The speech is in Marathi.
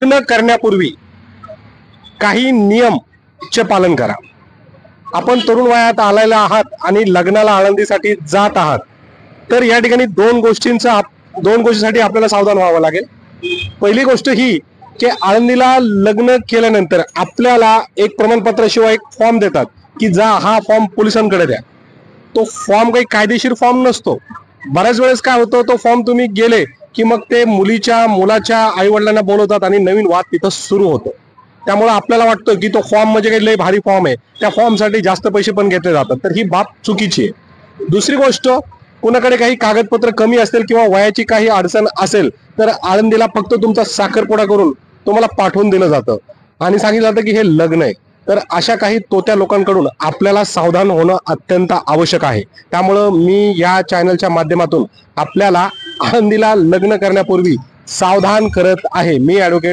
लग्न करण्यापूर्वी काही नियमचे पालन करा. आपण तरुण वयात आलेला आहात आणि लग्नाला आळंदीसाठी जात आहात, तर या ठिकाणी दोन गोष्टींसाठी आपल्याला सावधान व्हावं लागेल. पहिली गोष्ट ही की आळंदीला लग्न केल्यानंतर आपल्याला एक प्रमाणपत्र शिवाय एक फॉर्म देतात की जा हा फॉर्म पोलिसांकडे द्या. तो फॉर्म काही कायदेशीर फॉर्म नसतो. बऱ्याच वेळेस काय होतं, तो फॉर्म तुम्ही गेले की मग ते मुलाच्या आई वडिलांना बोलवतात आणि नवीन वाद तिथं सुरू होतो. त्यामुळे आपल्याला वाटतं की तो फॉर्म म्हणजे काही लय भारी फॉर्म आहे, त्या फॉर्मसाठी जास्त पैसे पण घेतले जातात, तर ही बाब चुकीची आहे. दुसरी गोष्ट, कुणाकडे काही कागदपत्र कमी असतील किंवा वयाची काही अडचण असेल तर आळंदीला फक्त तुमचा साखरपुडा करून तुम्हाला पाठवून दिलं जातं आणि सांगितलं जातं की हे लग्न आहे. तर अशा काही तोट्या लोकांकडून आपल्याला सावधान होणं अत्यंत आवश्यक आहे. त्यामुळं मी या चॅनलच्या माध्यमातून आपल्याला आळंदीला लग्न करण्यापूर्वी सावधान करत आहे. मी ॲडव्होकेट